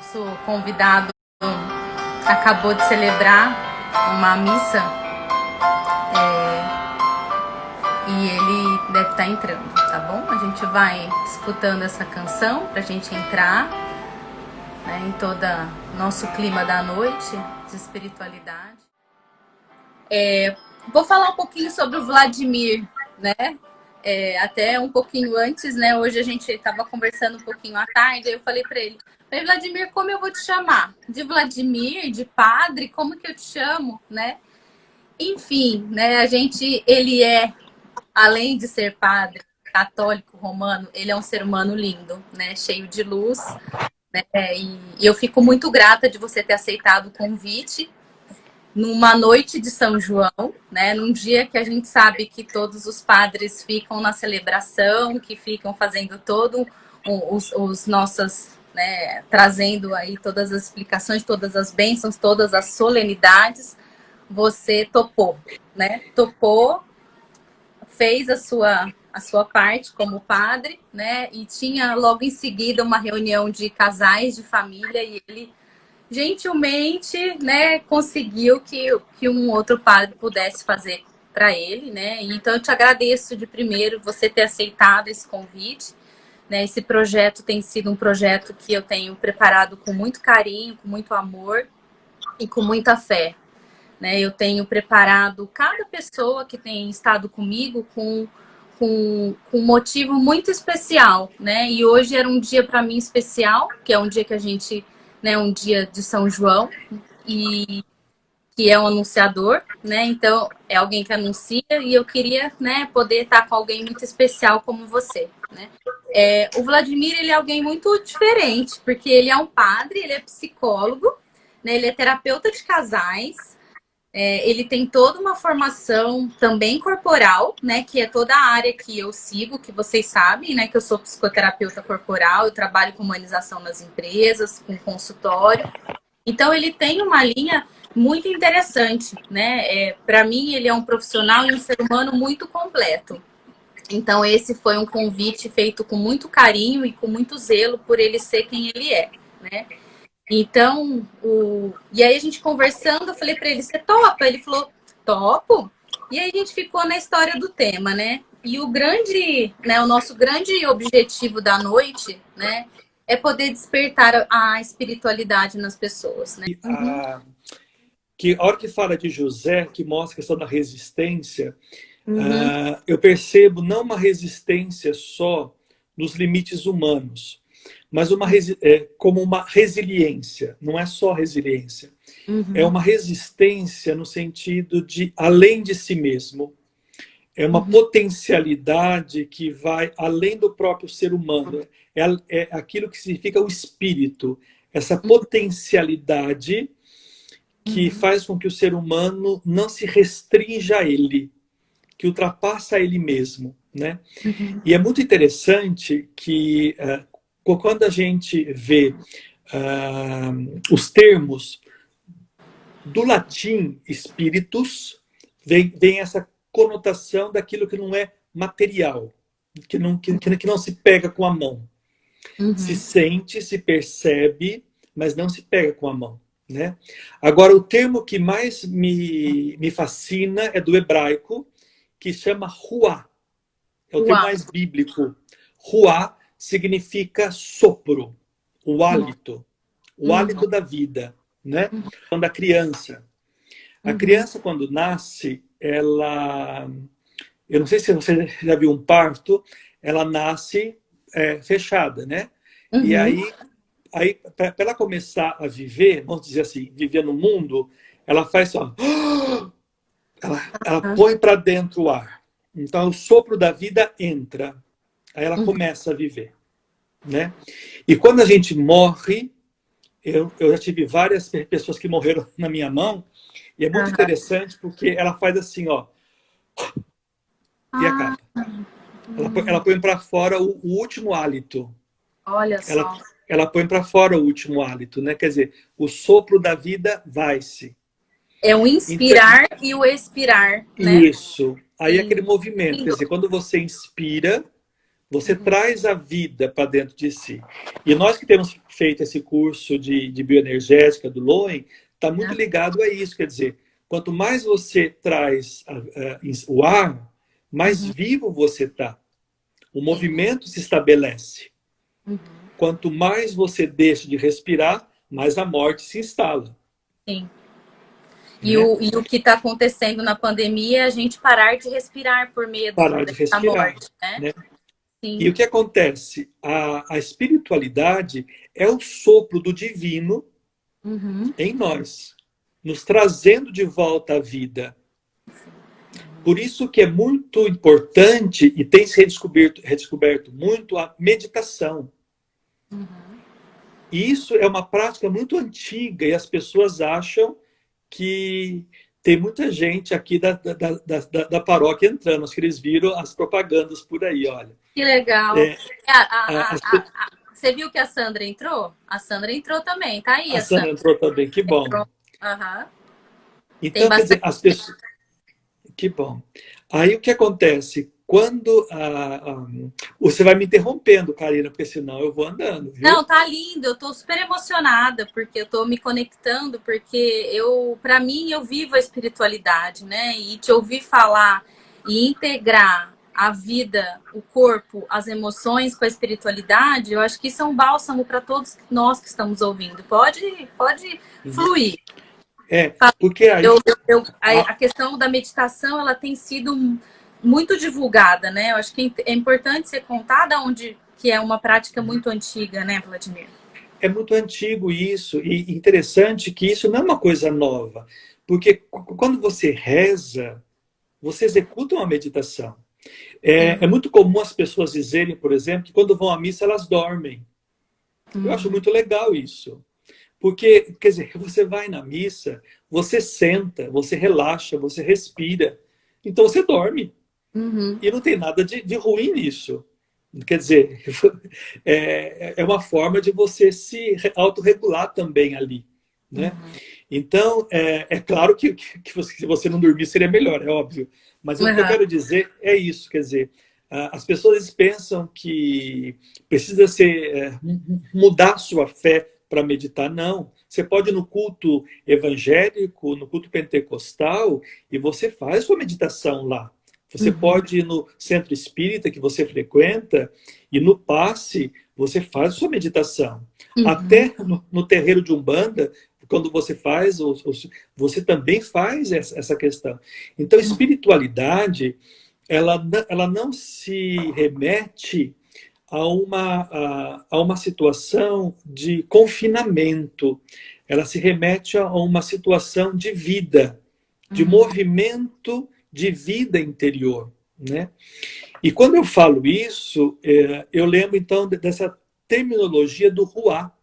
Nosso convidado acabou de celebrar uma missa e ele deve estar entrando, tá bom? A gente vai escutando essa canção pra gente entrar, né, em todo nosso clima da noite de espiritualidade. Vou falar um pouquinho sobre o Vladimir, né? Até um pouquinho antes, né? Hoje a gente estava conversando um pouquinho à tarde, aí eu falei para ele, Vladimir, como eu vou te chamar? De Vladimir, de padre, como que eu te chamo, né? Enfim, né? Ele é, além de ser padre católico romano, ele é um ser humano lindo, né? Cheio de luz, né? E eu fico muito grata de você ter aceitado o convite numa noite de São João, né? Num dia que a gente sabe que todos os padres ficam na celebração, que ficam fazendo todo os nossos, né? Trazendo aí todas as explicações, todas as bênçãos, todas as solenidades. Você topou, né? Topou, fez a sua parte como padre, né? E tinha logo em seguida uma reunião de casais de família e ele gentilmente, né, conseguiu que um outro padre pudesse fazer para ele, né? Então eu te agradeço de primeiro você ter aceitado esse convite, né? Esse projeto tem sido um projeto que eu tenho preparado com muito carinho, com muito amor e com muita fé, né? Eu tenho preparado cada pessoa que tem estado comigo com um motivo muito especial, né? E hoje era um dia para mim especial, que é um dia que a gente, né, um dia de São João, e que é um anunciador, né? Então é alguém que anuncia e eu queria, né, poder estar com alguém muito especial como você, né? O Vladimir, ele é alguém muito diferente, porque ele é um padre, ele é psicólogo, né? Ele é terapeuta de casais. Ele tem toda uma formação também corporal, né? Que é toda a área que eu sigo, que vocês sabem, né? Que eu sou psicoterapeuta corporal, eu trabalho com humanização nas empresas, com consultório. Então, ele tem uma linha muito interessante, né? Para mim, ele é um profissional e um ser humano muito completo. Então, esse foi um convite feito com muito carinho e com muito zelo por ele ser quem ele é, né? Então, e aí a gente conversando, eu falei para ele, você topa? Ele falou, topo. E aí a gente ficou na história do tema, né? E o nosso grande objetivo da noite, né, é poder despertar a espiritualidade nas pessoas, né? Uhum. Que a hora que fala de José, que mostra a questão da resistência, Uhum. eu percebo não uma resistência só nos limites humanos, mas como uma resiliência. Não é só resiliência. É Uhum. uma resistência no sentido de além de si mesmo. É uma Uhum. potencialidade que vai além do próprio ser humano. É aquilo que significa o espírito. Essa potencialidade que faz com que o ser humano não se restrinja a ele, que ultrapassa ele mesmo, né? Uhum. E é muito interessante que quando a gente vê os termos do latim espíritus, vem essa conotação daquilo que não é material, que não se pega com a mão. Se Uhum. sente, se percebe, mas não se pega com a mão, né? Agora, o termo que mais me fascina é do hebraico, que chama ruá. É o termo Uau. mais bíblico. Ruá significa sopro, Uau. o Uhum. hálito da vida, né? Quando a criança. A Uhum. criança, quando nasce, ela... Eu não sei se você já viu um parto, ela nasce fechada, né? E Uhum. aí para ela começar a viver, vamos dizer assim, viver no mundo, ela faz só... Ela põe para dentro o ar. Então, o sopro da vida entra. Aí ela Uhum. começa a viver, né? E quando a gente morre, eu já tive várias pessoas que morreram na minha mão, e é muito Uhum. interessante porque ela faz assim, ó, e Ah, acaba. Ela põe para fora o último hálito. olha Ela, só. ela põe para fora o último hálito, né? Quer dizer, o sopro da vida vai-se. É o Então, inspirar e o expirar, né? isso. Aí é Sim. aquele movimento. Quer Lindo. dizer, quando você inspira, Você traz a vida para dentro de si. E nós que temos feito esse curso de bioenergética do Loen, está muito ligado a isso. Quer dizer, quanto mais você traz o ar, mais vivo você está. O movimento se estabelece. Quanto mais você deixa de respirar, mais a morte se instala. Sim. E o que está acontecendo na pandemia é a gente parar de respirar por medo Parar de da respirar. morte, né? Né? Sim. E o que acontece? A espiritualidade é o sopro do divino em nós, nos trazendo de volta à vida. Por isso que é muito importante e tem se redescoberto muito a meditação. E isso é uma prática muito antiga e as pessoas acham que tem muita gente aqui da paróquia entrando. Acho que eles viram as propagandas por aí, olha. Que legal. Você viu que a Sandra entrou? A Sandra entrou também, tá aí a Sandra entrou também, que bom. Então, quer dizer, as pessoas... Que bom. Aí o que acontece? Quando você vai me interrompendo, Karina, porque senão eu vou andando. Viu? Não, tá lindo. Eu tô super emocionada porque eu tô me conectando, porque para mim, eu vivo a espiritualidade, né? E te ouvir falar e integrar a vida, o corpo, as emoções com a espiritualidade, eu acho que isso é um bálsamo para todos nós que estamos ouvindo. Pode fluir. Porque aí... a questão da meditação, ela tem sido muito divulgada, né? Eu acho que é importante ser contada onde que é uma prática muito antiga, né, Vladimir? É muito antigo isso, e interessante que isso não é uma coisa nova, porque quando você reza, você executa uma meditação. É muito comum as pessoas dizerem, por exemplo, que quando vão à missa elas dormem. Eu acho muito legal isso. Porque, quer dizer, você vai na missa, você senta, você relaxa, você respira. Então você dorme. E não tem nada de ruim nisso. Quer dizer, é uma forma de você se autorregular também ali. Né? Então, é claro que se você não dormir seria melhor, é óbvio. Mas o que eu quero dizer é isso, quer dizer, as pessoas pensam que precisa mudar sua fé para meditar. Não. Você pode ir no culto evangélico, no culto pentecostal, e você faz sua meditação lá. Você pode ir no centro espírita que você frequenta, e no passe você faz sua meditação. Até no terreiro de Umbanda, quando você faz, você também faz essa questão. Então, espiritualidade, ela não se remete a uma situação de confinamento. Ela se remete a uma situação de vida, de movimento de vida interior. Né? E quando eu falo isso, eu lembro então dessa terminologia do ruá,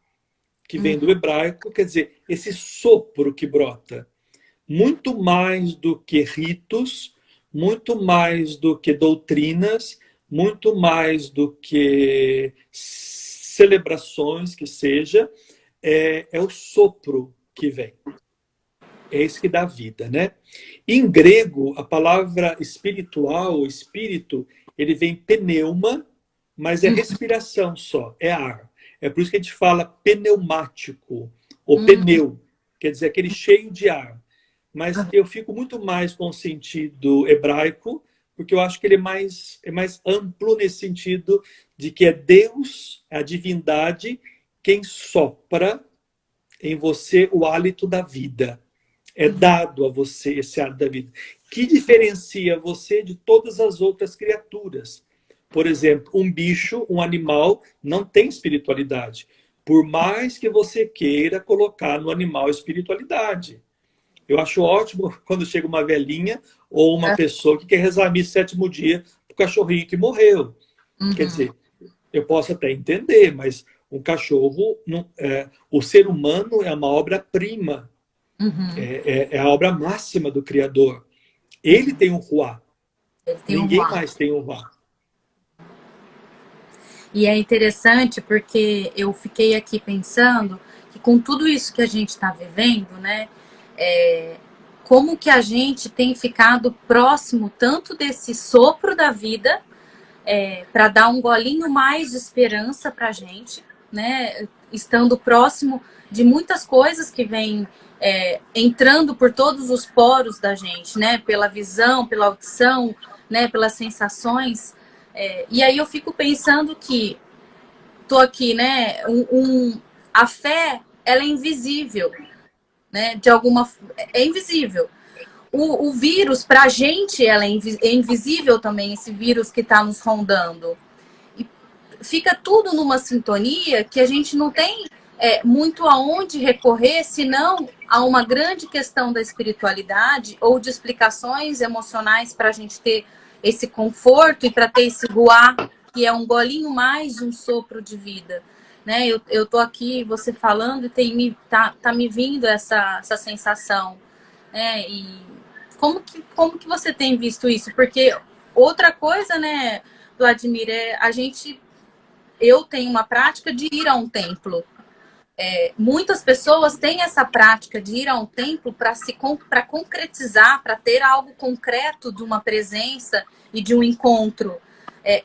que vem do hebraico, quer dizer, esse sopro que brota. Muito mais do que ritos, muito mais do que doutrinas, muito mais do que celebrações que seja, é o sopro que vem. É isso que dá vida, né? Em grego, a palavra espiritual, espírito, ele vem pneuma, mas é respiração só, é ar. É por isso que a gente fala pneumático, ou pneu, quer dizer, aquele cheio de ar. Mas eu fico muito mais com o sentido hebraico, porque eu acho que ele é mais amplo nesse sentido de que é Deus, a divindade, quem sopra em você o hálito da vida. É dado a você esse hálito da vida. Que diferencia você de todas as outras criaturas. Por exemplo, um bicho, um animal, não tem espiritualidade. Por mais que você queira colocar no animal espiritualidade. Eu acho ótimo quando chega uma velhinha ou uma pessoa que quer rezar a missa 7º dia pro cachorrinho que morreu. Quer dizer, eu posso até entender, mas um cachorro, o ser humano é uma obra-prima. É a obra máxima do Criador. Ele tem um ruá. Ninguém mais tem um ruá. E é interessante porque eu fiquei aqui pensando que com tudo isso que a gente está vivendo, né, como que a gente tem ficado próximo tanto desse sopro da vida, para dar um golinho mais de esperança para a gente, né? Estando próximo de muitas coisas que vêm entrando por todos os poros da gente, né? Pela visão, pela audição, né? Pelas sensações. E aí eu fico pensando que tô aqui, né? A fé, ela é invisível, né? De alguma, é invisível. O vírus, para a gente, ela é invisível também, esse vírus que está nos rondando. E fica tudo numa sintonia que a gente não tem muito aonde recorrer, senão a uma grande questão da espiritualidade ou de explicações emocionais para a gente ter esse conforto e para ter esse ruá, que é um golinho mais de um sopro de vida. Né? Eu tô aqui, você falando, e tá me vindo essa sensação. E como que você tem visto isso? Porque outra coisa, né, Vladimir, eu tenho uma prática de ir a um templo. Muitas pessoas têm essa prática de ir a um templo para concretizar, para ter algo concreto de uma presença e de um encontro.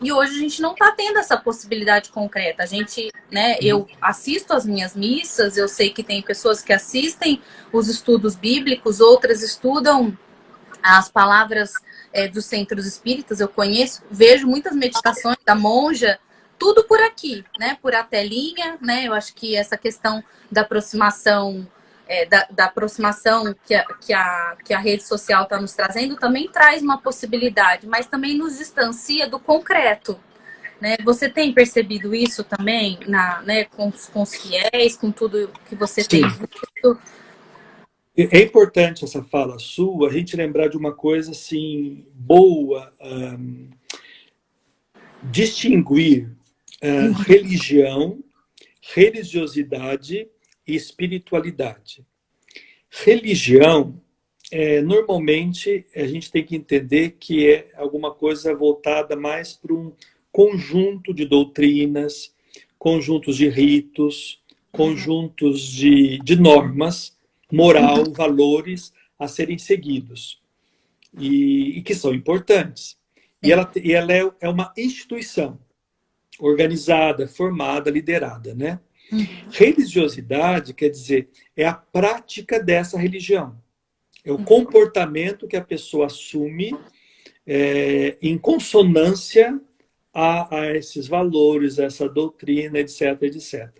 E hoje a gente não está tendo essa possibilidade concreta. A gente, né, eu assisto as minhas missas, eu sei que tem pessoas que assistem os estudos bíblicos, outras estudam as palavras dos centros espíritas, eu conheço, vejo muitas meditações da monja, tudo por aqui, né? Por a telinha, né? Eu acho que essa questão da aproximação, da aproximação que a rede social está nos trazendo também traz uma possibilidade, mas também nos distancia do concreto. Né? Você tem percebido isso também né, com os fiéis, com tudo que você tem visto? É importante essa fala sua, a gente lembrar de uma coisa assim, boa, distinguir religião, religiosidade e espiritualidade. Religião, normalmente, a gente tem que entender que é alguma coisa voltada mais para um conjunto de doutrinas, conjuntos de ritos, conjuntos de normas, moral, valores a serem seguidos e que são importantes. E ela é uma instituição organizada, formada, liderada, né? Religiosidade quer dizer é a prática dessa religião, é o comportamento que a pessoa assume em consonância a esses valores, a essa doutrina, etc, etc.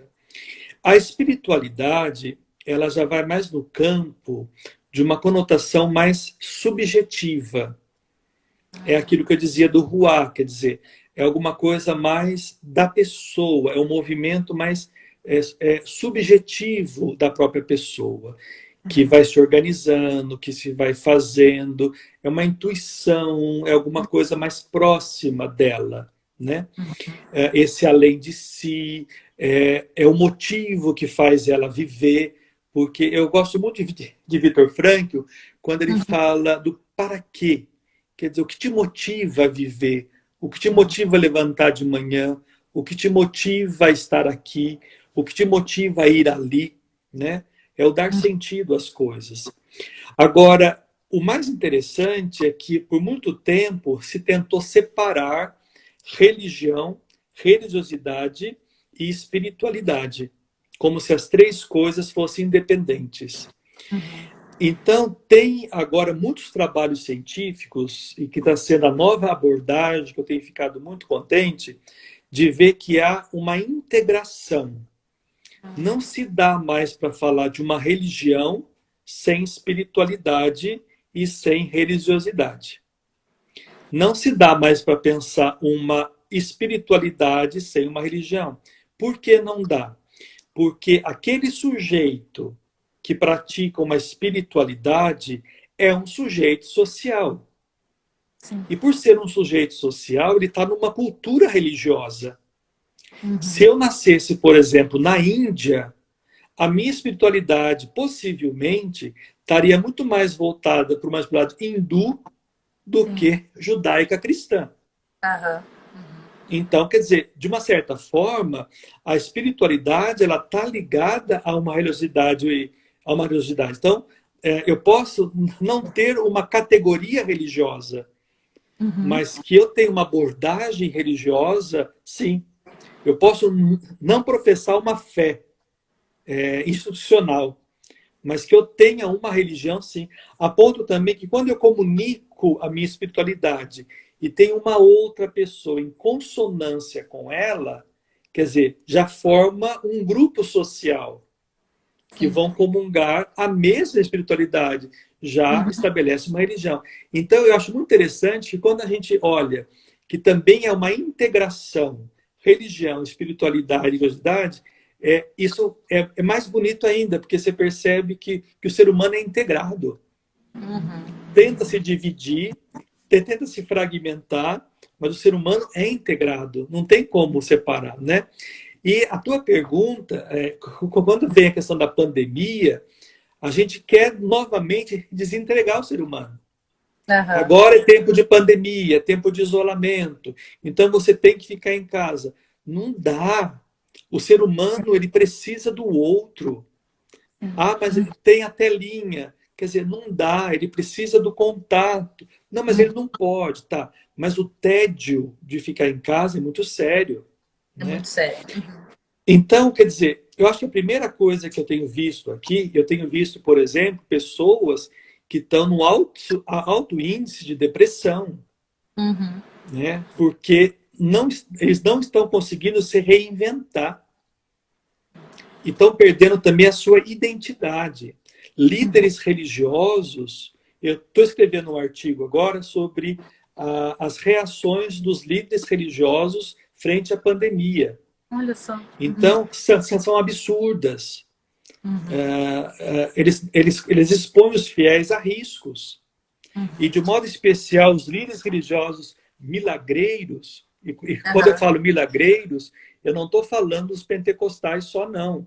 A espiritualidade ela já vai mais no campo de uma conotação mais subjetiva. É aquilo que eu dizia do ruá, quer dizer, é alguma coisa mais da pessoa, é um movimento mais subjetivo da própria pessoa, que vai se organizando, que se vai fazendo, é uma intuição, é alguma coisa mais próxima dela, né? Esse além de si, é o motivo que faz ela viver. Porque eu gosto muito de Viktor Frankl, quando ele fala do para quê. Quer dizer, o que te motiva a viver, o que te motiva a levantar de manhã, o que te motiva a estar aqui, o que te motiva a ir ali, né? É o dar sentido às coisas. Agora, o mais interessante é que, por muito tempo, se tentou separar religião, religiosidade e espiritualidade, como se as três coisas fossem independentes. Então, tem agora muitos trabalhos científicos, e que está sendo a nova abordagem, que eu tenho ficado muito contente, de ver que há uma integração. Não se dá mais para falar de uma religião sem espiritualidade e sem religiosidade. Não se dá mais para pensar uma espiritualidade sem uma religião. Por que não dá? Porque aquele sujeito que pratica uma espiritualidade é um sujeito social. Sim. E por ser um sujeito social, ele está numa cultura religiosa. Se eu nascesse, por exemplo, na Índia, a minha espiritualidade possivelmente estaria muito mais voltada para uma espiritualidade hindu do que judaica cristã. Então, quer dizer, de uma certa forma, a espiritualidade ela está ligada a uma religiosidade. Então, eu posso não ter uma categoria religiosa, Uhum. mas que eu tenho uma abordagem religiosa, sim. Eu posso não professar uma fé institucional, mas que eu tenha uma religião, sim. A ponto também que quando eu comunico a minha espiritualidade e tem uma outra pessoa em consonância com ela, quer dizer, já forma um grupo social que Sim. vão comungar a mesma espiritualidade, já Uhum. estabelece uma religião. Então, eu acho muito interessante que quando a gente olha que também é uma integração religião, espiritualidade e religiosidade, isso é mais bonito ainda, porque você percebe que o ser humano é integrado. Uhum. Tenta se dividir, tenta se fragmentar, mas o ser humano é integrado, não tem como separar, né? E a tua pergunta, quando vem a questão da pandemia, a gente quer novamente desentregar o ser humano. Aham. Agora é tempo de pandemia, é tempo de isolamento, então você tem que ficar em casa. Não dá. O ser humano, ele precisa do outro. Ah, mas ele tem a telinha. Quer dizer, não dá, ele precisa do contato. Não, mas ele não pode, tá? Mas o tédio de ficar em casa é muito sério, É muito né? sério. Então, quer dizer, eu acho que a primeira coisa que eu tenho visto aqui, eu tenho visto, por exemplo, pessoas que estão no alto índice de depressão, Uhum. né? Porque eles não estão conseguindo se reinventar e estão perdendo também a sua identidade. Líderes religiosos, eu estou escrevendo um artigo agora sobre as reações dos líderes religiosos frente à pandemia. Olha só. Uhum. Então, são absurdas. Uhum. Eles expõem os fiéis a riscos. E, Uhum. de modo especial, os líderes religiosos milagreiros, e quando eu Aham. falo milagreiros, eu não estou falando dos pentecostais só, não.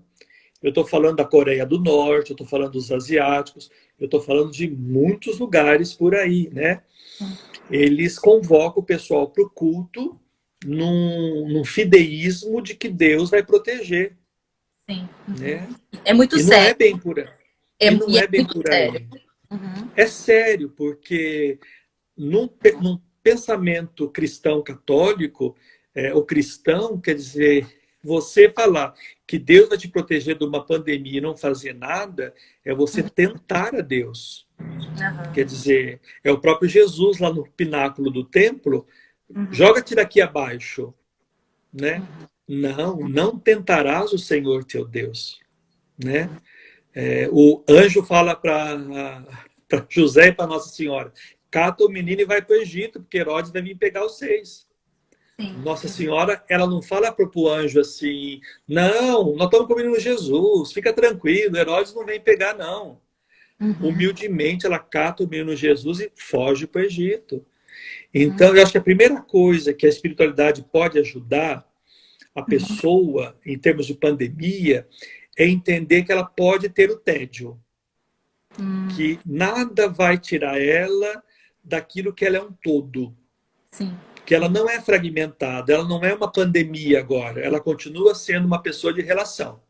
Eu estou falando da Coreia do Norte, eu estou falando dos asiáticos, eu estou falando de muitos lugares por aí, né? Eles convocam o pessoal para o culto num fideísmo de que Deus vai proteger, Sim. né? É muito E não é sério. bem por aí. É, E não e é é bem muito por sério. aí. Uhum. É sério, porque num pensamento cristão católico, o cristão quer dizer, você falar que Deus vai te proteger de uma pandemia e não fazer nada, é você tentar a Deus. Quer Aham. dizer, é o próprio Jesus lá no pináculo do templo, Uhum. joga-te daqui abaixo, né? Não, não tentarás o Senhor teu Deus, né? O anjo fala para José e para Nossa Senhora: cata o menino e vai para o Egito, porque Herodes vai vir pegar os 6. Sim. Nossa Senhora, ela não fala para o anjo assim: não, nós estamos com o menino Jesus, fica tranquilo, Herodes não vem pegar, não. Uhum. Humildemente, ela cata o menino Jesus e foge para o Egito. Uhum. Então, eu acho que a primeira coisa que a espiritualidade pode ajudar a pessoa, em termos de pandemia, é entender que ela pode ter o tédio, Uhum. que nada vai tirar ela daquilo que ela é um todo, Sim. que ela não é fragmentada, ela não é uma pandemia agora, ela continua sendo uma pessoa de relação.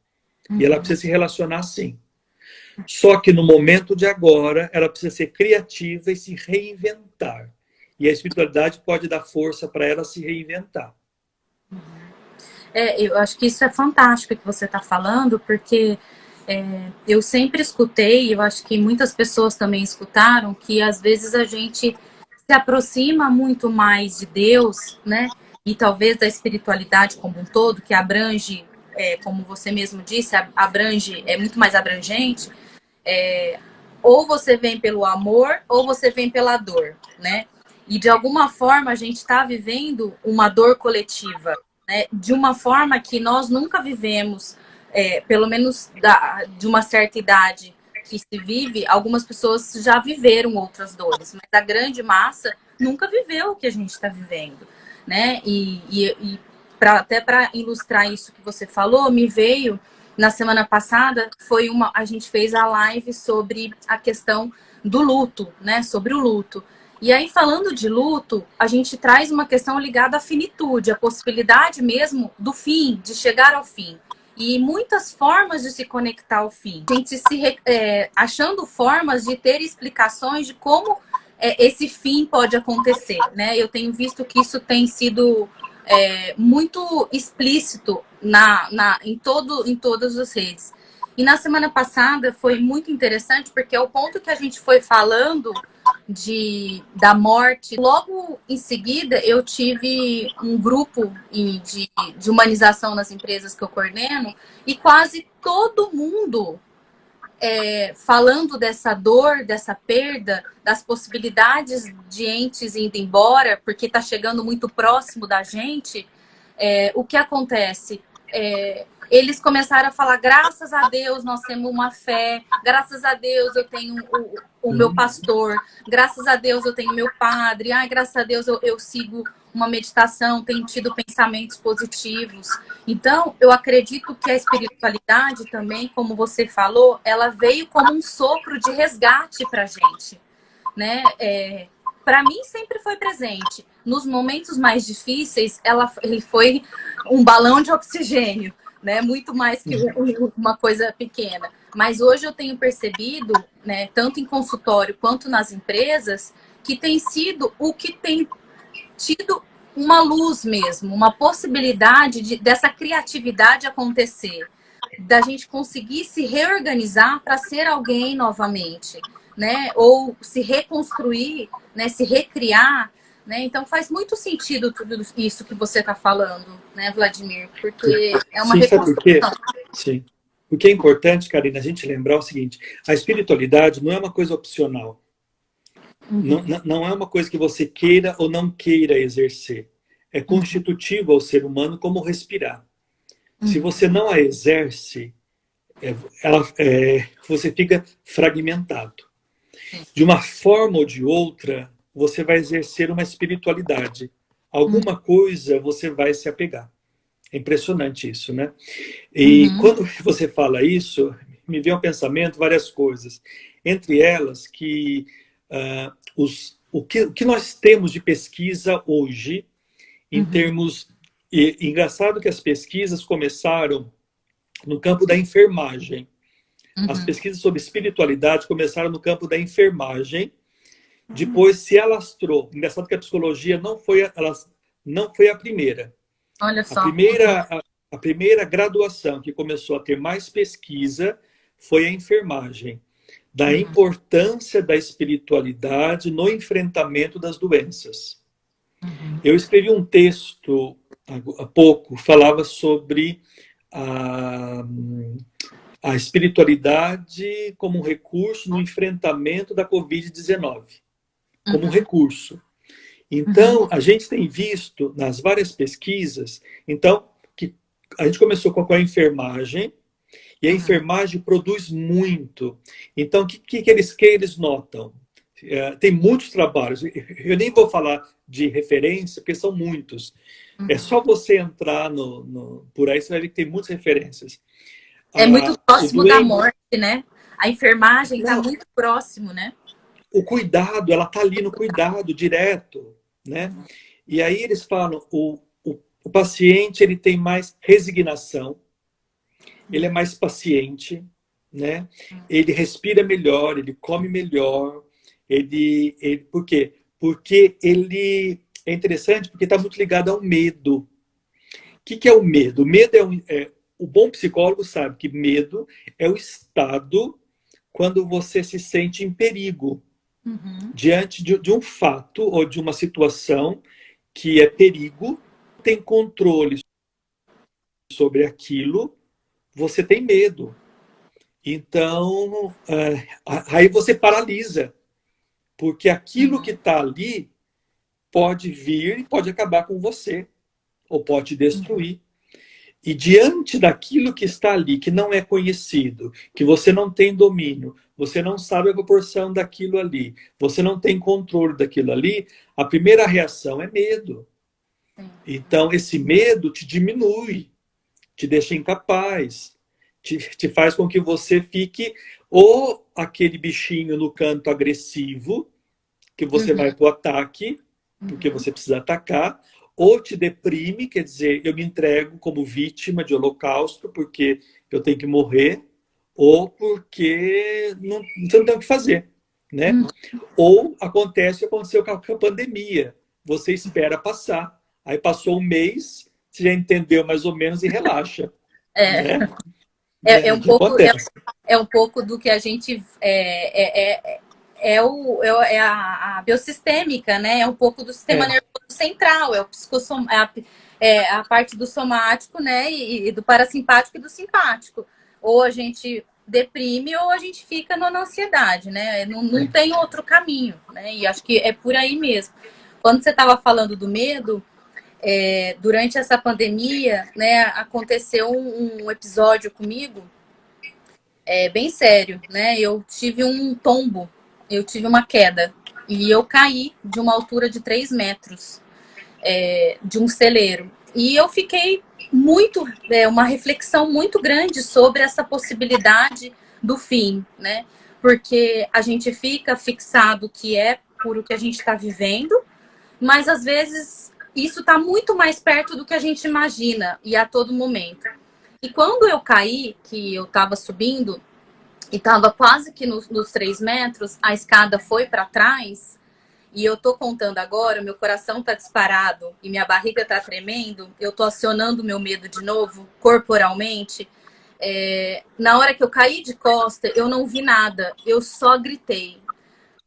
E ela Uhum. precisa se relacionar sim. Só que no momento de agora, ela precisa ser criativa e se reinventar. E a espiritualidade pode dar força para ela se reinventar. Eu acho que isso é fantástico que você está falando, porque eu sempre escutei, eu acho que muitas pessoas também escutaram, que às vezes a gente se aproxima muito mais de Deus, né? E talvez da espiritualidade como um todo, que abrange, como você mesmo disse, abrange, é muito mais abrangente. Ou você vem pelo amor, ou você vem pela dor, né? E de alguma forma a gente está vivendo uma dor coletiva, né? De uma forma que nós nunca vivemos, pelo menos de uma certa idade que se vive, algumas pessoas já viveram outras dores, mas a grande massa nunca viveu o que a gente está vivendo, né? E até para ilustrar isso que você falou, me veio na semana passada a gente fez a live sobre a questão do luto, né? Sobre o luto. E aí, falando de luto, a gente traz uma questão ligada à finitude, à possibilidade mesmo do fim, de chegar ao fim. E muitas formas de se conectar ao fim. A gente achando formas de ter explicações de como esse fim pode acontecer, né? Eu tenho visto que isso tem sido muito explícito em todas as redes. E na semana passada foi muito interessante, porque ao ponto que a gente foi falando da morte, logo em seguida eu tive um grupo de humanização nas empresas que eu coordeno, e quase todo mundo falando dessa dor, dessa perda, das possibilidades de entes indo embora, porque está chegando muito próximo da gente. O que acontece? Eles começaram a falar, graças a Deus nós temos uma fé, graças a Deus eu tenho o meu pastor, graças a Deus eu tenho meu padre, graças a Deus eu sigo uma meditação, tenho tido pensamentos positivos. Então, eu acredito que a espiritualidade também, como você falou, ela veio como um sopro de resgate para a gente, né? Para mim sempre foi presente. Nos momentos mais difíceis, ele foi um balão de oxigênio, né? Muito mais que uma coisa pequena. Mas hoje eu tenho percebido, né, tanto em consultório quanto nas empresas, que tem sido o que tem tido uma luz mesmo, uma possibilidade dessa criatividade acontecer, da gente conseguir se reorganizar para ser alguém novamente, né? Ou se reconstruir, né? Se recriar, né? Então faz muito sentido tudo isso que você está falando, né, Vladimir? Porque é uma reconstrução. Sim. O que é importante, Karina, a gente lembrar o seguinte: a espiritualidade não é uma coisa opcional. Não é uma coisa que você queira ou não queira exercer. É constitutivo ao ser humano como respirar. Se você não a exerce, você fica fragmentado. De uma forma ou de outra, você vai exercer uma espiritualidade. Alguma coisa você vai se apegar. É impressionante isso, né? E quando você fala isso, me vem ao pensamento várias coisas. Entre elas, que o que nós temos de pesquisa hoje, em termos... engraçado que as pesquisas começaram no campo da enfermagem. As pesquisas sobre espiritualidade começaram no campo da enfermagem, depois se alastrou. Engraçado que a psicologia não foi a primeira. Olha só. A primeira graduação que começou a ter mais pesquisa foi a enfermagem, da importância da espiritualidade no enfrentamento das doenças. Eu escrevi um texto há pouco, falava sobre a espiritualidade como um recurso no enfrentamento da Covid-19, como um recurso. Então, a gente tem visto nas várias pesquisas, então, que a gente começou com a enfermagem, e a enfermagem produz muito. Então, o que eles notam? Tem muitos trabalhos, eu nem vou falar de referência, porque são muitos. É só você entrar por aí, você vai ver que tem muitas referências. É muito próximo da morte, né? A enfermagem está muito próximo, né? O cuidado, ela está ali no cuidado direto, né? E aí eles falam, o paciente ele tem mais resignação, ele é mais paciente, né? Ele respira melhor, ele come melhor, por quê? Porque ele é interessante porque está muito ligado ao medo. O que é o medo? O medo o bom psicólogo sabe que medo é o estado quando você se sente em perigo. Diante de um fato ou de uma situação que é perigo, tem controle sobre aquilo, você tem medo. Então, aí você paralisa, porque aquilo que está ali pode vir e pode acabar com você, ou pode te destruir. E diante daquilo que está ali, que não é conhecido, que você não tem domínio, você não sabe a proporção daquilo ali, você não tem controle daquilo ali, a primeira reação é medo. Então, esse medo te diminui, te deixa incapaz, te faz com que você fique ou aquele bichinho no canto agressivo, que você vai para o ataque, porque você precisa atacar, ou te deprime, quer dizer, eu me entrego como vítima de holocausto porque eu tenho que morrer, ou porque você não tem o que fazer, né? Ou aconteceu com a pandemia. Você espera passar. Aí passou um mês, você já entendeu mais ou menos e relaxa. É, Né? é, O que acontece? é um pouco do que a gente é a biossistêmica, né? É um pouco do sistema É, nervoso central, é o é a parte do somático, né? E do parasimpático e do simpático. Ou a gente deprime ou a gente fica na ansiedade, né? Não tem outro caminho, né? E acho que é por aí mesmo. Quando você estava falando do medo, durante essa pandemia, né, aconteceu um episódio comigo bem sério, né? Eu tive um tombo, eu tive uma queda e eu caí de uma altura de 3 metros de um celeiro. E eu fiquei uma reflexão muito grande sobre essa possibilidade do fim, né? Porque a gente fica fixado que é por o que a gente está vivendo, mas às vezes isso está muito mais perto do que a gente imagina e a todo momento. E quando eu caí, que eu estava subindo e estava quase que nos 3 metros, a escada foi para trás e eu tô contando agora, meu coração tá disparado e minha barriga tá tremendo, eu tô acionando o meu medo de novo, corporalmente. Na hora que eu caí de costa, eu não vi nada, eu só gritei: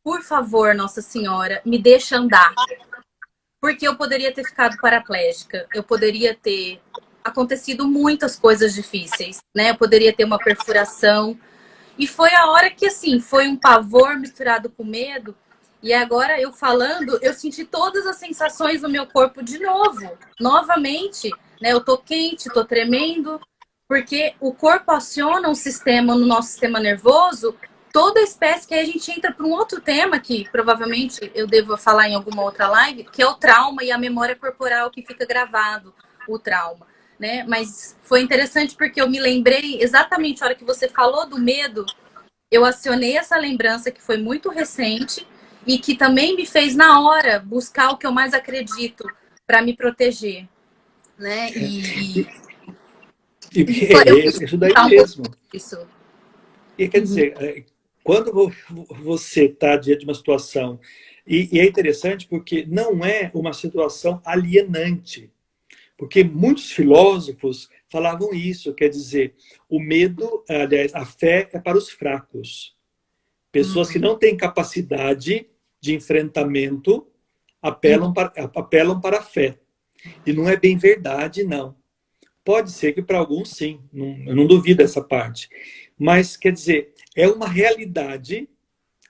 por favor, Nossa Senhora, me deixa andar. Porque eu poderia ter ficado paraplégica, eu poderia ter acontecido muitas coisas difíceis, né? Eu poderia ter uma perfuração. E foi a hora que, assim, foi um pavor misturado com medo. E agora, eu falando, eu senti todas as sensações no meu corpo de novo, novamente, né? Eu tô quente, tô tremendo, porque o corpo aciona um sistema no nosso sistema nervoso, toda espécie, que aí a gente entra para um outro tema que provavelmente eu devo falar em alguma outra live, que é o trauma e a memória corporal que fica gravado, o trauma. Né? Mas foi interessante porque eu me lembrei exatamente a hora que você falou do medo, eu acionei essa lembrança que foi muito recente e que também me fez na hora buscar o que eu mais acredito para me proteger, né? Eu quis Isso daí contar um pouco mesmo. disso. E quer dizer, quando você está diante de uma situação, e é interessante porque não é uma situação alienante, porque muitos filósofos falavam isso, quer dizer, o medo, aliás, a fé é para os fracos. Pessoas que não têm capacidade de enfrentamento apelam para a fé. E não é bem verdade, não. Pode ser que para alguns sim, eu não duvido essa parte. Mas, quer dizer, é uma realidade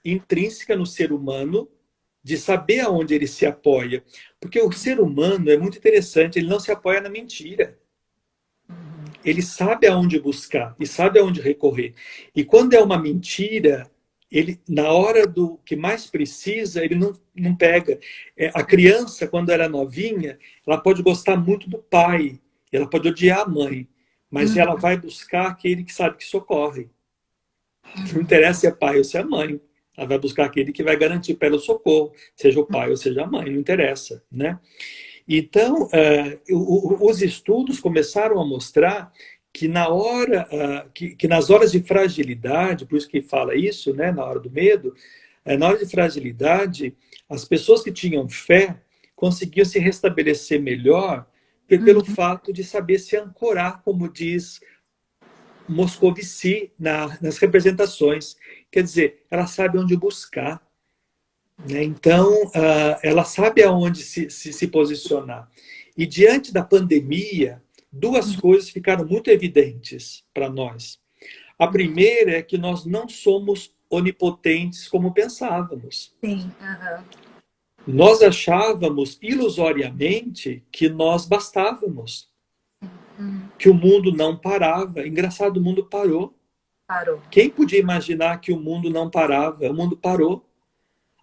intrínseca no ser humano de saber aonde ele se apoia. Porque o ser humano é muito interessante, ele não se apoia na mentira. Ele sabe aonde buscar e sabe aonde recorrer. E quando é uma mentira, ele, na hora do que mais precisa, ele não pega. A criança, quando ela é novinha, ela pode gostar muito do pai, ela pode odiar a mãe, mas ela vai buscar aquele que sabe que socorre. Não interessa se é pai ou se é mãe. Ela vai buscar aquele que vai garantir para ela o socorro, seja o pai ou seja a mãe, não interessa, né? Então, os estudos começaram a mostrar que que nas horas de fragilidade, por isso que fala isso, né, na hora do medo, na hora de fragilidade, as pessoas que tinham fé conseguiam se restabelecer melhor pelo fato de saber se ancorar, como diz Moscovici nas representações. Quer dizer, ela sabe onde buscar, né? Então, ela sabe aonde se posicionar. E diante da pandemia, duas coisas ficaram muito evidentes para nós. A primeira é que nós não somos onipotentes como pensávamos. Sim. Nós achávamos ilusoriamente que nós bastávamos, que o mundo não parava. Engraçado, o mundo parou. Parou. Quem podia imaginar que o mundo não parava? O mundo parou.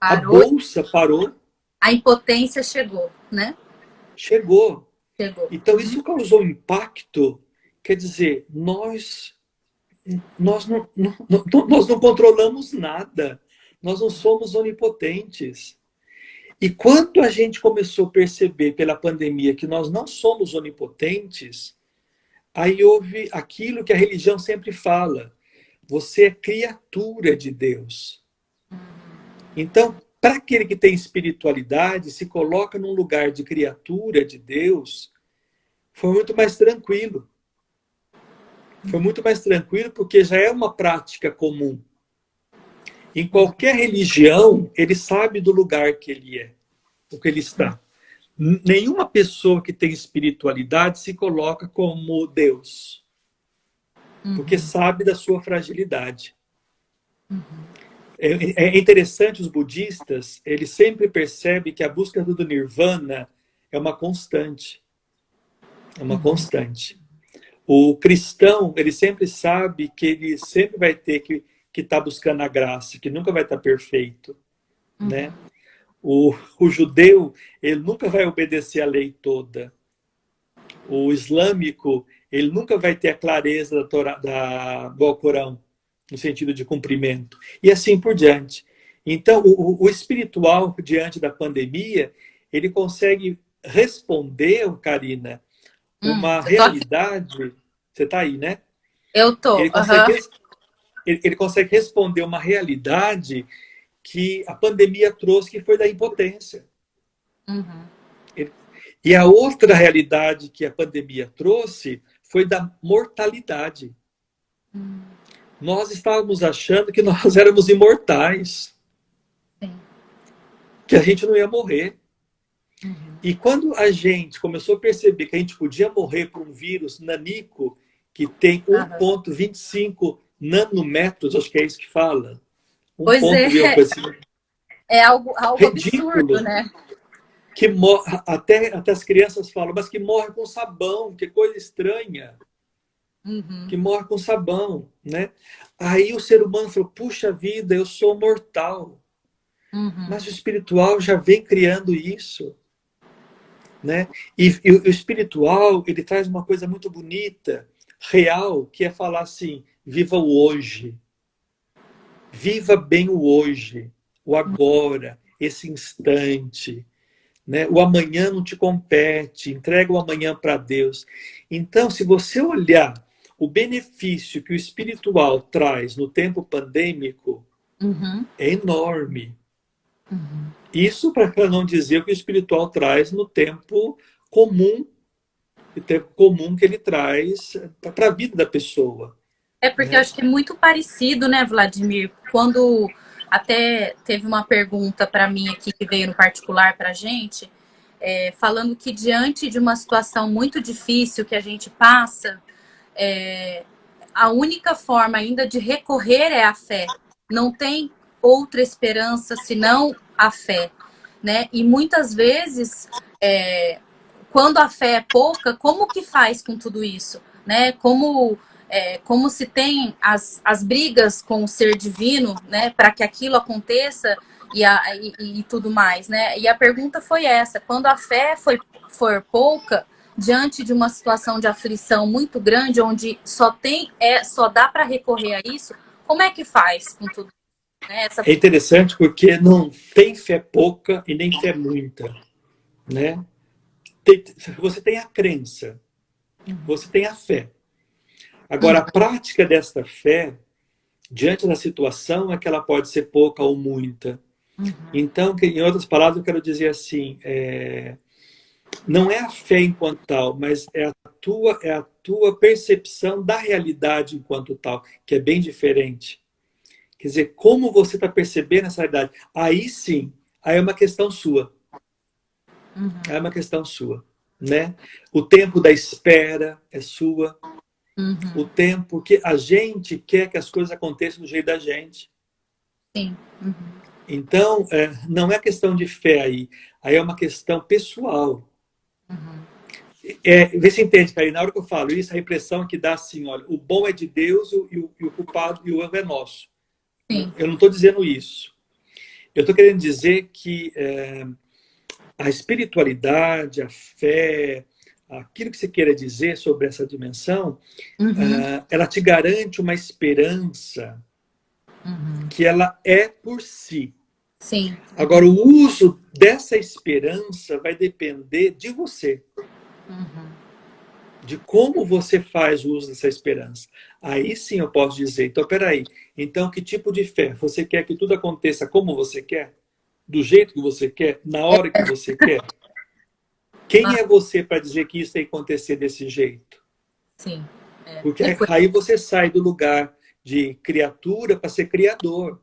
A Parou. bolsa parou. A impotência chegou, né? Chegou. Chegou. Então, isso causou impacto. Quer dizer, nós nós não controlamos nada. Nós não somos onipotentes. E quando a gente começou a perceber pela pandemia que nós não somos onipotentes, aí houve aquilo que a religião sempre fala: você é criatura de Deus. Então, para aquele que tem espiritualidade, se coloca num lugar de criatura de Deus, foi muito mais tranquilo. Foi muito mais tranquilo porque já é uma prática comum. Em qualquer religião, ele sabe do lugar que ele é, o que ele está. Nenhuma pessoa que tem espiritualidade se coloca como Deus, porque sabe da sua fragilidade. É interessante, os budistas, eles sempre percebem que a busca do nirvana é uma constante. É uma constante. O cristão, ele sempre sabe que ele sempre vai ter que estar buscando a graça, que nunca vai estar perfeito, né? O judeu, ele nunca vai obedecer a lei toda. O islâmico, ele nunca vai ter a clareza da Torá, do Alcorão, no sentido de cumprimento. E assim por diante. Então, o espiritual, diante da pandemia, ele consegue responder, Karina, uma realidade... Você está aí, né? Eu tô. Ele consegue responder uma realidade que a pandemia trouxe, que foi da impotência. E a outra realidade que a pandemia trouxe foi da mortalidade. Nós estávamos achando que nós éramos imortais. Sim. Que a gente não ia morrer. E quando a gente começou a perceber que a gente podia morrer por um vírus nanico, que tem 1,25 nanômetros, acho que é isso que fala. Pois é. Assim, é algo absurdo, né? Que até as crianças falam, mas que morre com sabão, que coisa estranha. Que morre com sabão, né? Aí o ser humano falou, puxa vida, eu sou mortal. Mas o espiritual já vem criando isso, né? E o espiritual, ele traz uma coisa muito bonita, real, que é falar assim, viva o hoje. Viva bem o hoje, o agora, esse instante, né? O amanhã não te compete, entrega o amanhã para Deus. Então, se você olhar o benefício que o espiritual traz no tempo pandêmico, é enorme. Isso para não dizer o que o espiritual traz no tempo comum, o tempo comum que ele traz para a vida da pessoa. É porque eu acho que é muito parecido, né, Vladimir? Quando até teve uma pergunta para mim aqui que veio no particular para a gente, falando que diante de uma situação muito difícil que a gente passa, a única forma ainda de recorrer é a fé. Não tem outra esperança senão a fé, né? E muitas vezes, quando a fé é pouca, como que faz com tudo isso, né? Como se tem as brigas com o ser divino, né? Para que aquilo aconteça e tudo mais, né? E a pergunta foi essa: quando a fé for pouca, diante de uma situação de aflição muito grande, onde só dá para recorrer a isso, como é que faz com tudo? Né? É interessante porque não tem fé pouca e nem fé muita, né? Você tem a crença, você tem a fé. Agora, a prática desta fé, diante da situação, é que ela pode ser pouca ou muita. Então, em outras palavras, eu quero dizer assim, não é a fé enquanto tal, mas é a tua percepção da realidade enquanto tal, que é bem diferente. Quer dizer, como você está percebendo essa realidade? Aí sim, aí é uma questão sua. É uma questão sua, né? O tempo da espera é sua. O tempo que a gente quer que as coisas aconteçam do jeito da gente. Sim. Então, não é questão de fé aí. Aí é uma questão pessoal. Vê se entende, Karina. Na hora que eu falo isso, a impressão que dá assim, olha, o bom é de Deus e o culpado e o erro é nosso. Sim. Eu não estou dizendo isso. Eu estou querendo dizer que a espiritualidade, a fé, aquilo que você queira dizer sobre essa dimensão, ela te garante uma esperança que ela é por si. Sim. Agora, o uso dessa esperança vai depender de você. de como você faz o uso dessa esperança. Aí sim eu posso dizer, então, peraí, então que tipo de fé? Você quer que tudo aconteça como você quer? Do jeito que você quer? Na hora que você quer? Quem é você para dizer que isso tem que acontecer desse jeito? Sim. Porque aí você sai do lugar de criatura para ser criador.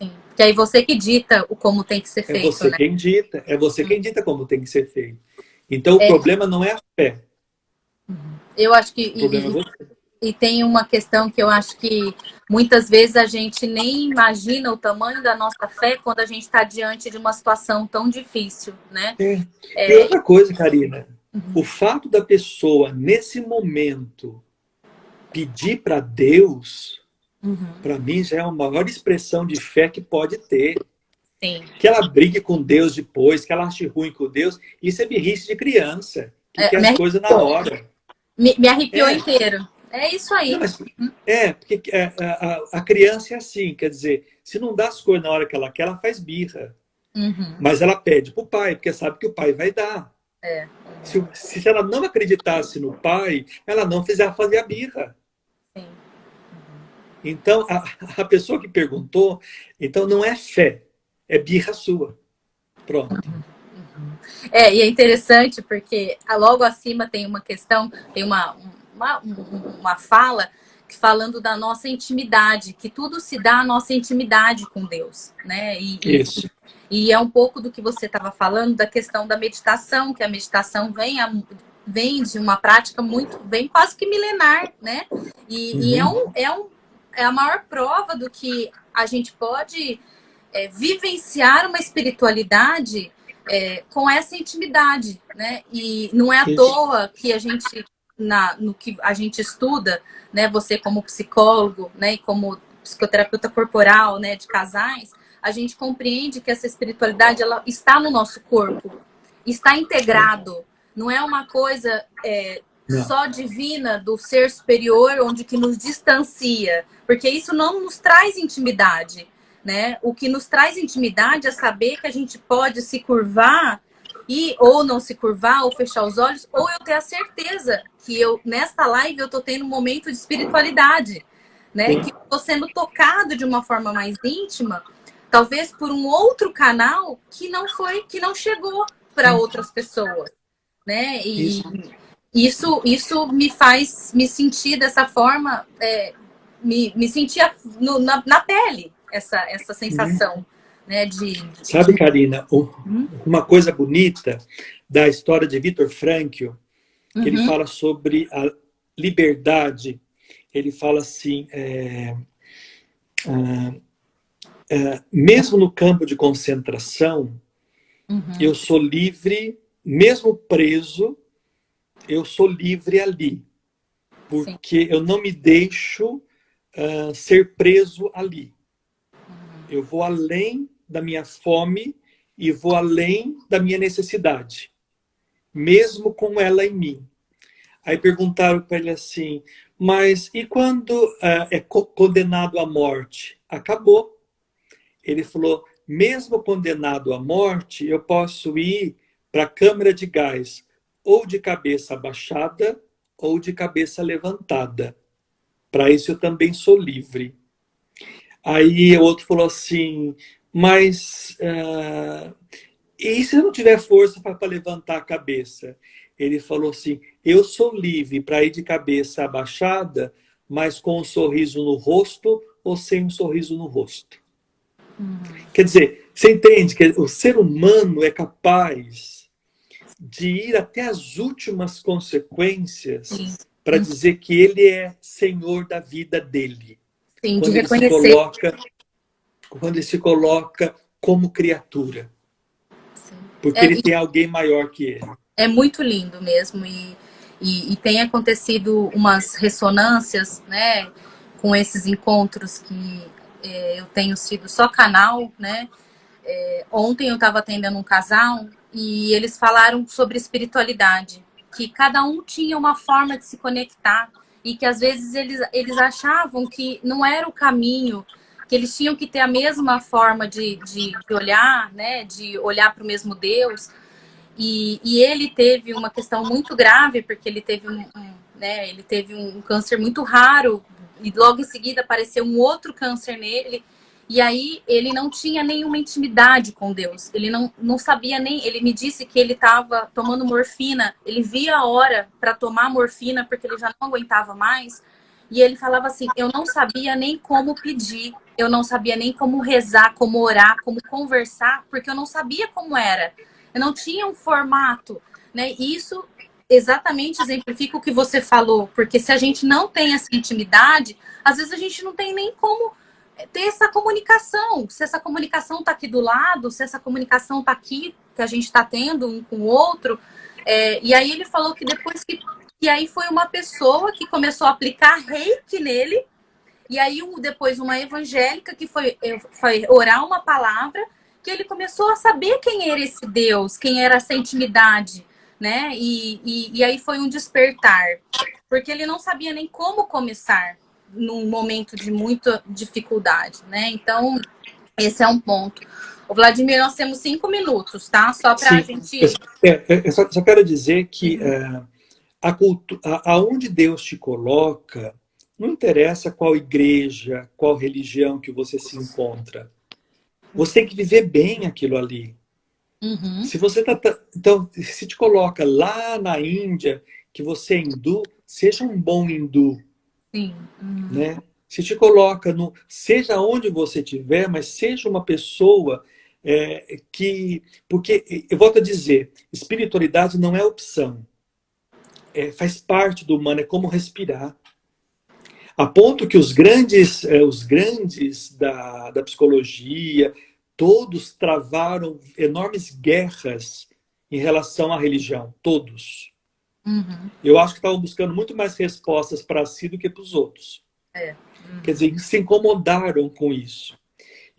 Sim. Porque aí você que dita o como tem que ser É feito, você né? quem dita, é você quem dita como tem que ser feito. Então o É, problema não é a fé, eu acho que o problema é você. e tem uma questão que eu acho que muitas vezes a gente nem imagina o tamanho da nossa fé quando a gente está diante de uma situação tão difícil, né? É. E outra coisa, Karina, o fato da pessoa, nesse momento, pedir para Deus, para mim já é a maior expressão de fé que pode ter. Sim. Que ela brigue com Deus depois, que ela ache ruim com Deus, isso é birrice de criança, que quer Me as coisas na arrepiou, hora. me arrepiou É, inteiro. É isso não, aí. mas porque a criança é assim, quer dizer, se não dá as coisas na hora que ela faz birra. Uhum. Mas ela pede para o pai, porque sabe que o pai vai dar. É. Se ela não acreditasse no pai, ela não fazer a birra. Sim. Então, a pessoa que perguntou, então não é fé, é birra sua. Pronto. E é interessante porque logo acima tem uma questão, tem uma fala falando da nossa intimidade, que tudo se dá a nossa intimidade com Deus, né? Isso. E é um pouco do que você estava falando da questão da meditação, que a meditação vem de uma prática vem quase que milenar, né? E é a maior prova do que a gente pode vivenciar uma espiritualidade com essa intimidade, né? E não é à Isso. toa que a gente, no que a gente estuda, né? Você como psicólogo, né? E como psicoterapeuta corporal, né? De casais, a gente compreende que essa espiritualidade ela está no nosso corpo, está integrado. Não é uma coisa Não. só divina do ser superior, onde que nos distancia, porque isso não nos traz intimidade. Né? O que nos traz intimidade é saber que a gente pode se curvar e ou não se curvar, ou fechar os olhos, ou eu ter a certeza que nesta live eu estou tendo um momento de espiritualidade, né? Que eu estou sendo tocado de uma forma mais íntima, talvez por um outro canal que não chegou para outras pessoas, né? E isso me faz me sentir dessa forma, me sentir na pele essa sensação, né, Sabe, Karina, uma coisa bonita da história de Viktor Frankl, que ele fala sobre a liberdade. Ele fala assim, mesmo no campo de concentração, eu sou livre, mesmo preso, eu sou livre ali, porque eu não me deixo ser preso ali. Eu vou além da minha fome e vou além da minha necessidade, mesmo com ela em mim. Aí perguntaram para ele assim, mas e quando é condenado à morte? Acabou. Ele falou, mesmo condenado à morte, eu posso ir para a câmara de gás, ou de cabeça abaixada, ou de cabeça levantada. Para isso eu também sou livre. Aí o outro falou assim, mas e se eu não tiver força para levantar a cabeça? Ele falou assim, eu sou livre para ir de cabeça abaixada, mas com um sorriso no rosto ou sem um sorriso no rosto. Quer dizer, você entende que o ser humano é capaz de ir até as últimas consequências para dizer que ele é senhor da vida dele. Sim, de Quando reconhecer. Quando ele se coloca como criatura. Sim. Porque ele tem alguém maior que ele. É muito lindo mesmo. E tem acontecido umas ressonâncias, né, com esses encontros que eu tenho sido só canal, né? Ontem eu estava atendendo um casal e eles falaram sobre espiritualidade, que cada um tinha uma forma de se conectar e que às vezes eles achavam que não era o caminho, que eles tinham que ter a mesma forma de olhar, né, de olhar para o mesmo Deus. E ele teve uma questão muito grave, porque ele teve né, ele teve um câncer muito raro, e logo em seguida apareceu um outro câncer nele. E aí ele não tinha nenhuma intimidade com Deus. Ele não sabia nem. Ele me disse que ele estava tomando morfina. Ele via a hora para tomar morfina porque ele já não aguentava mais. E ele falava assim: eu não sabia nem como pedir, eu não sabia nem como rezar, como orar, como conversar, porque eu não sabia como era. Eu não tinha um formato, né? E isso exatamente exemplifica o que você falou, porque se a gente não tem essa intimidade, às vezes a gente não tem nem como ter essa comunicação. Se essa comunicação está aqui do lado, se essa comunicação está aqui, que a gente está tendo um com o outro. E aí ele falou que depois que aí foi uma pessoa que começou a aplicar reiki nele, e aí depois uma evangélica que foi orar uma palavra, que ele começou a saber quem era esse Deus, quem era essa intimidade, né? E aí foi um despertar, porque ele não sabia nem como começar num momento de muita dificuldade, né? Então, esse é um ponto. O Vladimir, nós temos 5 minutos, tá? Só para a gente... Eu só quero dizer que aonde Deus te coloca, não interessa qual igreja, qual religião que você se encontra. Você tem que viver bem aquilo ali. Uhum. Se você então, se te coloca lá na Índia, que você é hindu, seja um bom hindu. Sim. Uhum. Né? Se te coloca, seja onde você estiver, mas seja uma pessoa porque, eu volto a dizer, espiritualidade não é opção. Faz parte do humano, é como respirar. A ponto que os grandes da psicologia, todos travaram enormes guerras em relação à religião, todos. Uhum. Eu acho que estavam buscando muito mais respostas para si do que para os outros. Quer dizer, se incomodaram com isso.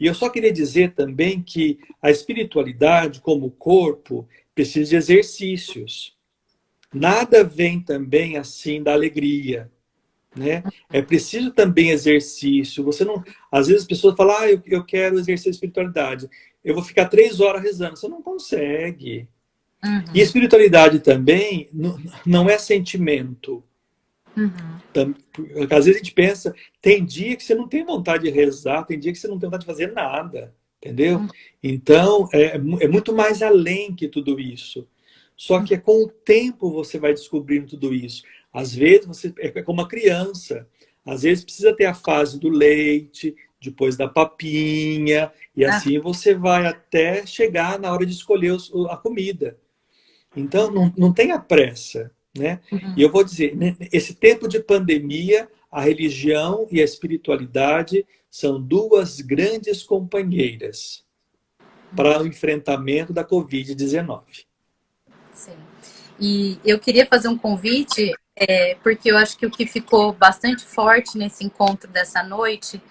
E eu só queria dizer também que a espiritualidade, como o corpo, precisa de exercícios. Nada vem também assim da alegria, né? É preciso também exercício. Você não, às vezes as pessoas falam: eu quero exercer a espiritualidade. Eu vou ficar 3 horas rezando. Você não consegue. Uhum. E espiritualidade também não é sentimento. Às vezes a gente pensa, tem dia que você não tem vontade de rezar, tem dia que você não tem vontade de fazer nada, entendeu? Então, é muito mais além que tudo isso. Só que com o tempo você vai descobrindo tudo isso. Às vezes você é como uma criança, às vezes precisa ter a fase do leite, depois da papinha, e assim você vai até chegar na hora de escolher a comida. Então, não tenha pressa, né? E eu vou dizer, esse tempo de pandemia, a religião e a espiritualidade são 2 grandes companheiras para o enfrentamento da Covid-19. Sim. E eu queria fazer um convite, porque eu acho que o que ficou bastante forte nesse encontro dessa noite,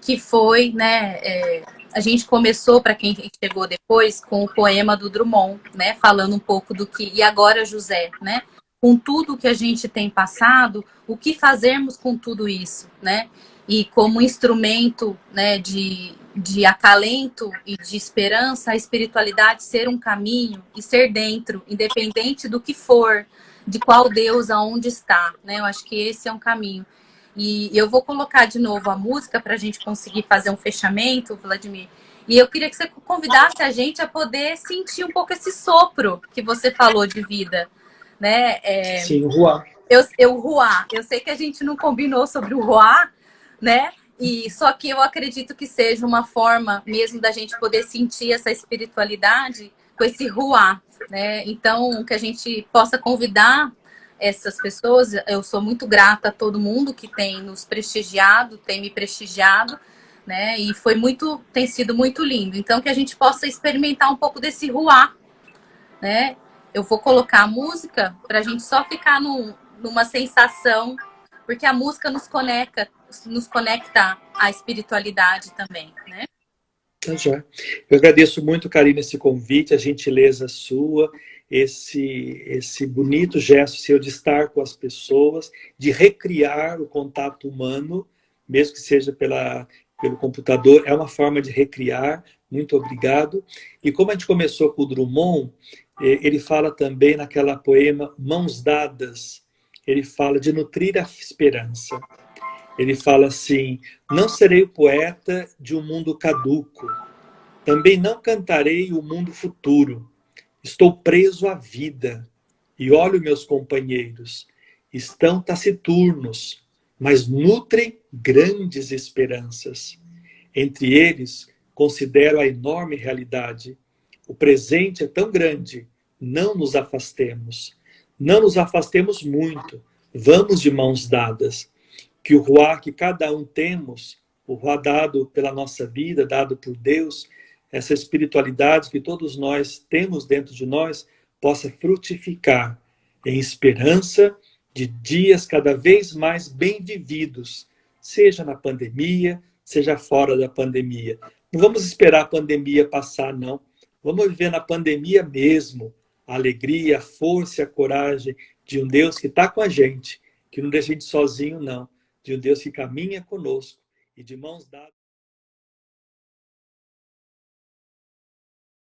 que foi, né, a gente começou, para quem chegou depois, com o poema do Drummond, né, falando um pouco do que... E agora, José, né, com tudo que a gente tem passado, o que fazermos com tudo isso, né? E como instrumento, né, de acalento e de esperança, a espiritualidade ser um caminho e ser dentro, independente do que for, de qual Deus, aonde está, né? Eu acho que esse é um caminho. E eu vou colocar de novo a música para a gente conseguir fazer um fechamento, Vladimir. E eu queria que você convidasse a gente a poder sentir um pouco esse sopro que você falou de vida, né? Sim, o Ruá. O Ruá. Eu sei que a gente não combinou sobre o Ruá, né? E só que eu acredito que seja uma forma mesmo da gente poder sentir essa espiritualidade com esse Ruá, né? Então, que a gente possa convidar essas pessoas. Eu sou muito grata a todo mundo que tem nos prestigiado, tem me prestigiado, né? E tem sido muito lindo. Então, que a gente possa experimentar um pouco desse Ruá, né? Eu vou colocar a música para a gente só ficar numa sensação, porque a música nos conecta à espiritualidade também, né? Já. Eu agradeço muito, Karina, esse convite, a gentileza sua, esse bonito gesto seu de estar com as pessoas, de recriar o contato humano, mesmo que seja pelo computador, é uma forma de recriar. Muito obrigado. E como a gente começou com o Drummond, ele fala também naquela poema Mãos Dadas, ele fala de nutrir a esperança. Ele fala assim: não serei o poeta de um mundo caduco, também não cantarei o mundo futuro. Estou preso à vida e olho meus companheiros. Estão taciturnos, mas nutrem grandes esperanças. Entre eles, considero a enorme realidade. O presente é tão grande, não nos afastemos. Não nos afastemos muito, vamos de mãos dadas. Que o ruá que cada um temos, o ruá dado pela nossa vida, dado por Deus, essa espiritualidade que todos nós temos dentro de nós, possa frutificar em esperança de dias cada vez mais bem vividos, seja na pandemia, seja fora da pandemia. Não vamos esperar a pandemia passar, não. Vamos viver na pandemia mesmo, a alegria, a força e a coragem de um Deus que está com a gente, que não deixa a gente sozinho, não. De um Deus que caminha conosco e de mãos dadas.